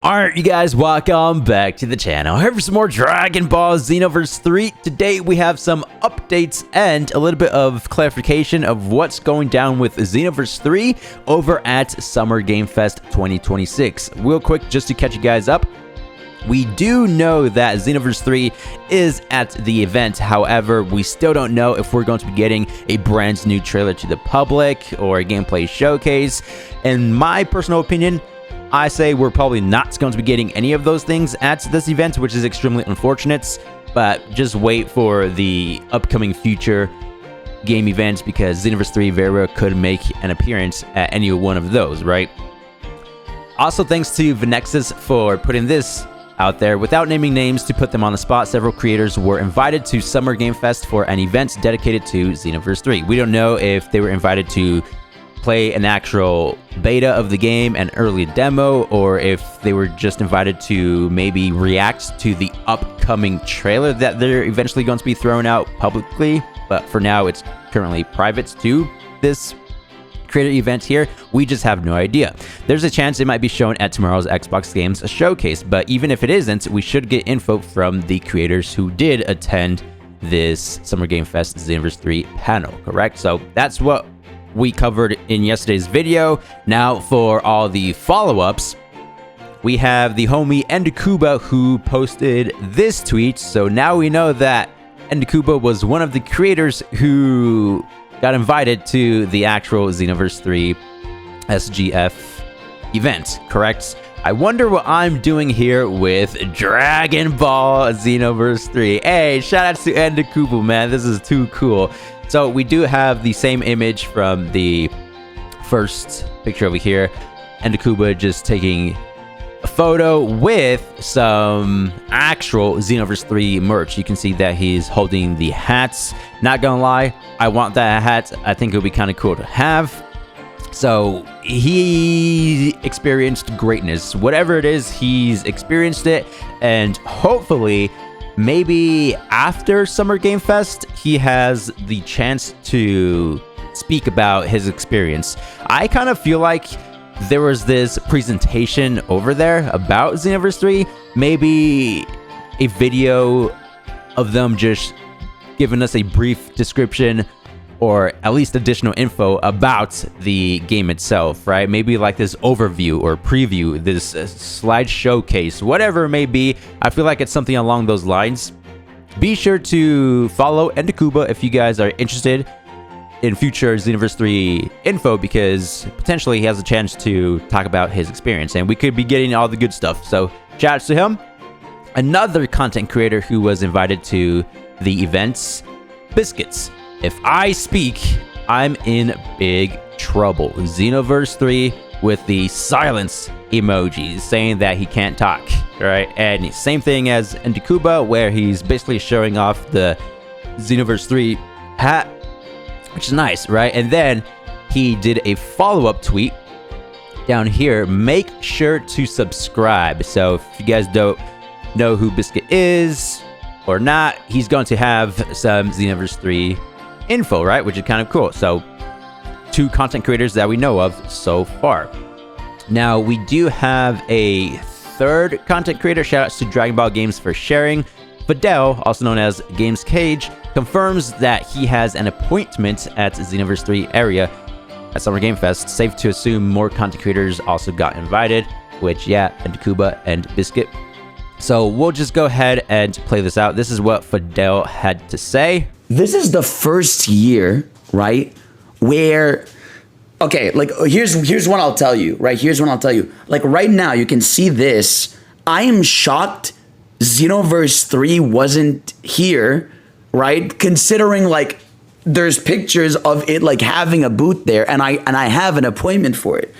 Alright, you guys, welcome back to the channel. Here for some more Dragon Ball Xenoverse 3. Today we have some updates and a little bit of clarification of what's going down with Xenoverse 3 over at Summer Game Fest 2026. Real quick, just to catch you guys up, we do know that Xenoverse 3 is at the event. However, we still don't know if we're going to be getting a brand new trailer to the public or a gameplay showcase. In my personal opinion, I say we're probably not going to be getting any of those things at this event, which is extremely unfortunate, but just wait for the upcoming future game events because Xenoverse 3 very well could make an appearance at any one of those, right? Also, thanks to Venexus for putting this out there. Without naming names to put them on the spot, several creators were invited to Summer Game Fest for an event dedicated to Xenoverse 3. We don't know if they were invited to play an actual beta of the game, an early demo, or if they were just invited to maybe react to the upcoming trailer that they're eventually going to be thrown out publicly. But for now, it's currently private to this creator event here. We just have no idea. There's a chance it might be shown at tomorrow's Xbox Games Showcase, but even if it isn't, we should get info from the creators who did attend this Summer Game Fest Xenoverse 3 panel, correct? So that's what we covered in yesterday's video. Now for all the follow-ups, we have the homie Endakuba who posted this tweet. So now we know that Endakuba was one of the creators who got invited to the actual Xenoverse 3 SGF event, correct? I wonder what I'm doing here with Dragon Ball Xenoverse 3. Hey, shout out to Endakuba, man. This is too cool. So we do have the same image from the first picture over here. Endakuba just taking a photo with some actual Xenoverse 3 merch. You can see that he's holding the hats. Not gonna lie, I want that hat. I think it would be kind of cool to have. So he experienced greatness. Whatever it is, he's experienced it. And hopefully, maybe after Summer Game Fest, he has the chance to speak about his experience. I kind of feel like there was this presentation over there about Xenoverse 3. Maybe a video of them just giving us a brief description or at least additional info about the game itself, right? Maybe like this overview or preview, this slide showcase, whatever it may be. I feel like it's something along those lines. Be sure to follow Endakuba if you guys are interested in future Xenoverse 3 info, because potentially he has a chance to talk about his experience and we could be getting all the good stuff. So shout out to him. Another content creator who was invited to the events, Biscuits. If I speak, I'm in big trouble. Xenoverse 3 with the silence emojis saying that he can't talk, right? And same thing as Endakuba, where he's basically showing off the Xenoverse 3 hat, which is nice, right? And then he did a follow-up tweet down here. Make sure to subscribe. So if you guys don't know who Biscuit is or not, he's going to have some Xenoverse 3 info, right? Which is kind of cool. So 2 content creators that we know of so far. Now we do have a third content creator. Shout outs to Dragon Ball Games for sharing. Fidel, also known as Games Cage, confirms that he has an appointment at Xenoverse 3 area at Summer Game Fest. Safe to assume more content creators also got invited, which, yeah, Endakuba and Biscuit. So we'll just go ahead and play this out. This is what Fidel had to say. This is the first year, right, where, okay, like, here's what I'll tell you, right? Here's what I'll tell you. Like, right now, you can see this. I am shocked Xenoverse 3 wasn't here, right? Considering, like, there's pictures of it, like, having a booth there, and I have an appointment for it.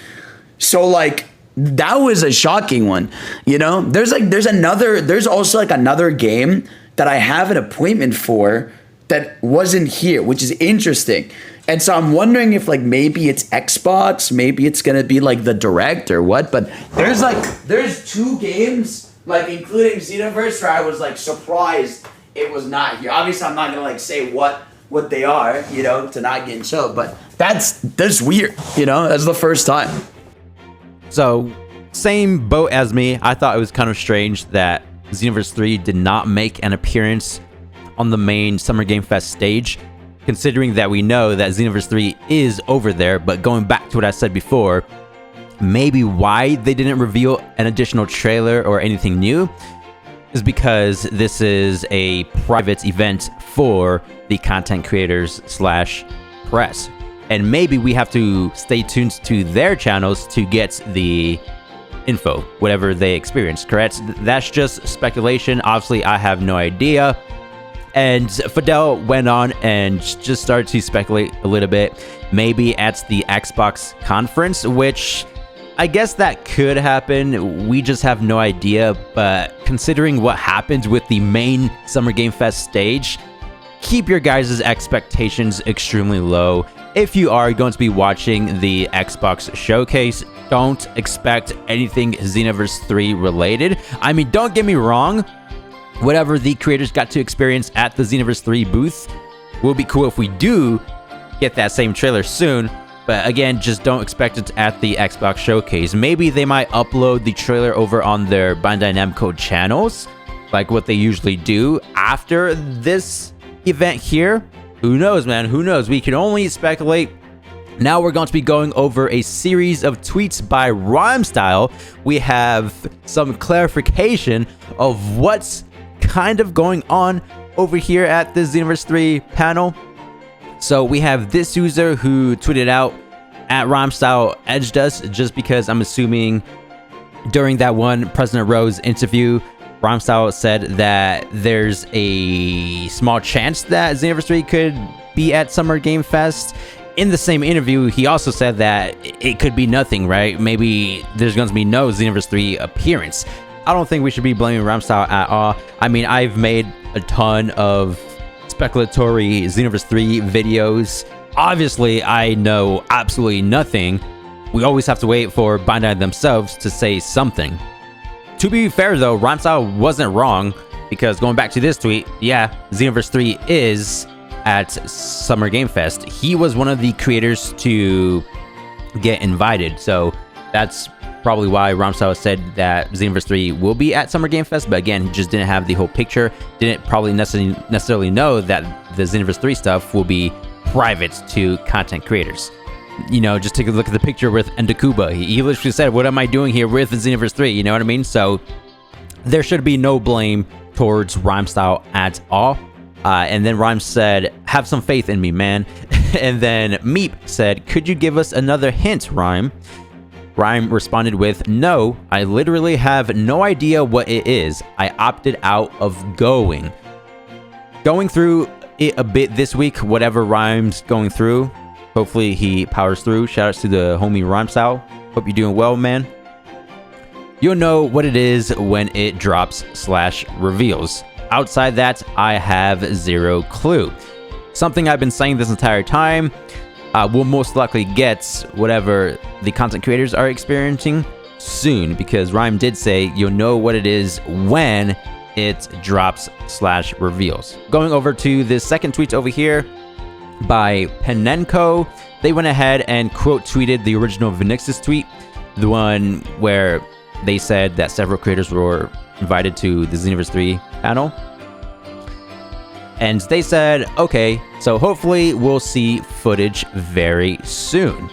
So, like, that was a shocking one, you know? There's also, like, another game that I have an appointment for that wasn't here, which is interesting. And so I'm wondering if, like, maybe it's Xbox, maybe it's gonna be like the Direct or what, but there's 2 games, like, including Xenoverse, where I was, like, surprised it was not here. Obviously, I'm not gonna, like, say what they are, you know, to not get in show, but that's weird, you know? That's the first time. So same boat as me. I thought it was kind of strange that Xenoverse 3 did not make an appearance on the main Summer Game Fest stage, considering that we know that Xenoverse 3 is over there. But going back to what I said before, maybe why they didn't reveal an additional trailer or anything new is because this is a private event for the content creators slash press. And maybe we have to stay tuned to their channels to get the info, whatever they experience, correct? That's just speculation. Obviously, I have no idea. And Fidel went on and just started to speculate a little bit, maybe at the Xbox conference, which I guess that could happen. We just have no idea. But considering what happened with the main Summer Game Fest stage, keep your guys' expectations extremely low. If you are going to be watching the Xbox showcase, don't expect anything Xenoverse 3 related. I mean, don't get me wrong. Whatever the creators got to experience at the Xenoverse 3 booth will be cool if we do get that same trailer soon. But again, just don't expect it at the Xbox showcase. Maybe they might upload the trailer over on their Bandai Namco channels, like what they usually do after this event here. Who knows, man? Who knows? We can only speculate. Now we're going to be going over a series of tweets by Rhymestyle. We have some clarification of what's kind of going on over here at the Xenoverse 3 panel. So we have this user who tweeted out at Rhymestyle edged us, just because I'm assuming during that one President Rose interview, Rhymestyle said that there's a small chance that Xenoverse 3 could be at Summer Game Fest. In the same interview, he also said that it could be nothing, right? Maybe there's going to be no Xenoverse 3 appearance. I don't think we should be blaming Rhymestyle at all. I mean, I've made a ton of speculatory Xenoverse 3 videos. Obviously, I know absolutely nothing. We always have to wait for Bandai themselves to say something. To be fair, though, Rhymestyle wasn't wrong, because going back to this tweet, yeah, Xenoverse 3 is at Summer Game Fest. He was one of the creators to get invited, so that's probably why Rhymestyle said that Xenoverse 3 will be at Summer Game Fest. But again, he just didn't have the whole picture, didn't probably necessarily know that the Xenoverse 3 stuff will be private to content creators. You know, just take a look at the picture with Endakuba. He literally said, what am I doing here with Xenoverse 3? You know what I mean? So there should be no blame towards Rhymestyle at all. And then Rhyme said, have some faith in me, man. And then Meep said, could you give us another hint, Rhyme? Rhyme responded with, no, I literally have no idea what it is. I opted out of going. Going through it a bit this week, whatever Rhyme's going through. Hopefully he powers through. Shout outs to the homie Rhymestyle. Hope you're doing well, man. You'll know what it is when it drops / reveals. Outside that, I have zero clue. Something I've been saying this entire time. We'll most likely get whatever the content creators are experiencing soon, because Rhyme did say you'll know what it is when it drops / reveals. Going over to this second tweet over here by Penenko, they went ahead and quote tweeted the original Vinixis tweet, the one where they said that several creators were invited to the Xenoverse 3 panel. And they said, okay, so hopefully we'll see footage very soon,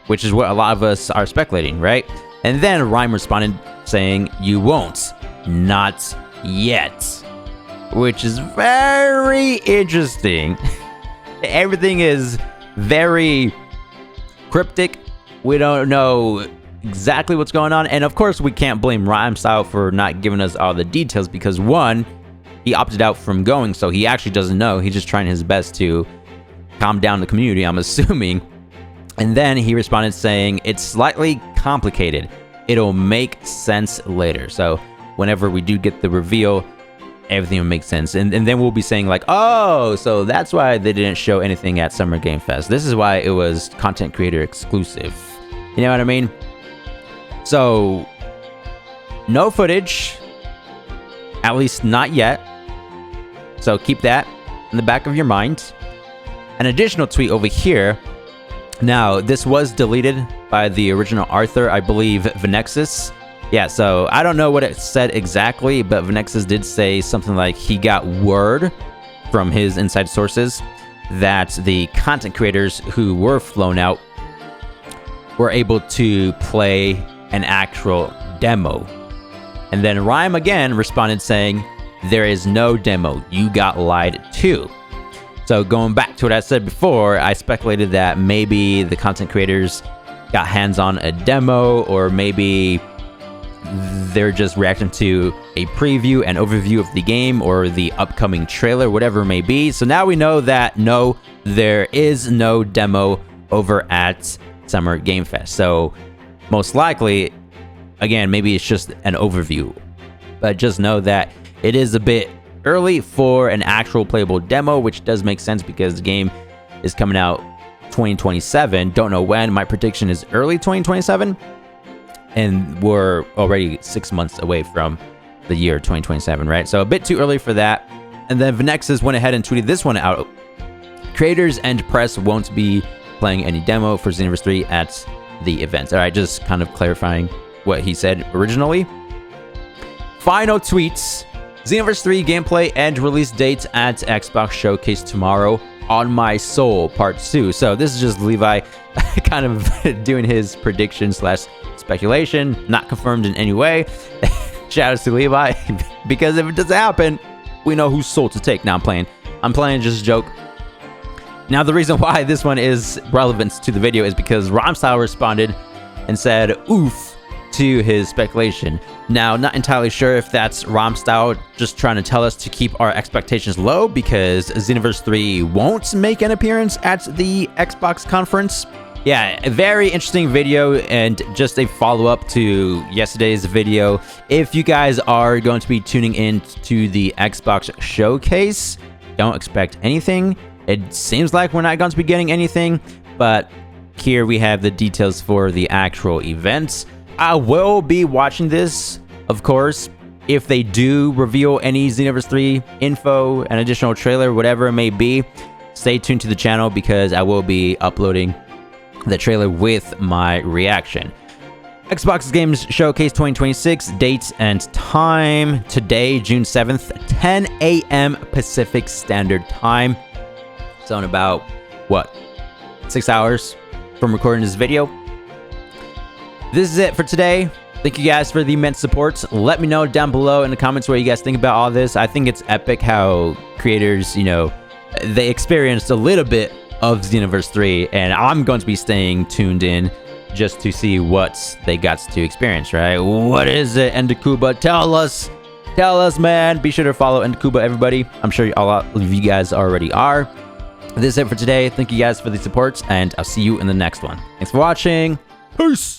which is what a lot of us are speculating, right? And then Rhyme responded saying, you won't, not yet, which is very interesting. Everything is very cryptic. We don't know exactly what's going on. And of course, we can't blame Rhymestyle for not giving us all the details, because one, he opted out from going, so he actually doesn't know. He's just trying his best to calm down the community, I'm assuming. And then he responded saying, it's slightly complicated. It'll make sense later. So whenever we do get the reveal, everything will make sense. And then we'll be saying like, oh, so that's why they didn't show anything at Summer Game Fest. This is why it was content creator exclusive. You know what I mean? So no footage, at least not yet. So keep that in the back of your mind. An additional tweet over here. Now, this was deleted by the original Arthur, I believe, Venexus. Yeah, so I don't know what it said exactly, but Venexus did say something like he got word from his inside sources that the content creators who were flown out were able to play an actual demo. And then Rhyme again responded saying, there is no demo, you got lied to. So going back to what I said before, I speculated that maybe the content creators got hands on a demo, or maybe they're just reacting to a preview and overview of the game or the upcoming trailer, whatever it may be. So now we know that no, there is no demo over at Summer Game Fest. So most likely, again, maybe it's just an overview, but just know that it is a bit early for an actual playable demo, which does make sense because the game is coming out 2027. Don't know when. My prediction is early 2027. And we're already 6 months away from the year 2027, right? So a bit too early for that. And then Venexus went ahead and tweeted this one out. Creators and press won't be playing any demo for Xenoverse 3 at the event. All right, just kind of clarifying what he said originally. Final tweets. Xenoverse 3 gameplay and release date at Xbox Showcase tomorrow. On My Soul Part 2. So this is just Levi kind of doing his prediction slash speculation, not confirmed in any way. Shout out to Levi, because if it doesn't happen, we know whose soul to take. Now I'm playing just a joke. Now the reason why this one is relevant to the video is because Romstyle responded and said oof to his speculation. Now, not entirely sure if that's Romstyle just trying to tell us to keep our expectations low because Xenoverse 3 won't make an appearance at the Xbox conference. Yeah, a very interesting video and just a follow-up to yesterday's video. If you guys are going to be tuning in to the Xbox Showcase, don't expect anything. It seems like we're not going to be getting anything, but here we have the details for the actual events. I will be watching this, of course. If they do reveal any Xenoverse 3 info, an additional trailer, whatever it may be, stay tuned to the channel because I will be uploading the trailer with my reaction. Xbox Games Showcase 2026, dates and time. Today, June 7th, 10 a.m. Pacific Standard Time. So in about, what, 6 hours from recording this video. This is it for today. Thank you guys for the immense support. Let me know down below in the comments what you guys think about all this. I think it's epic how creators, they experienced a little bit of Xenoverse 3, and I'm going to be staying tuned in just to see what they got to experience, right? What is it, Endakuba? Tell us, man. Be sure to follow Endakuba, everybody. I'm sure a lot of you guys already are. This is it for today. Thank you guys for the support, and I'll see you in the next one. Thanks for watching. Peace!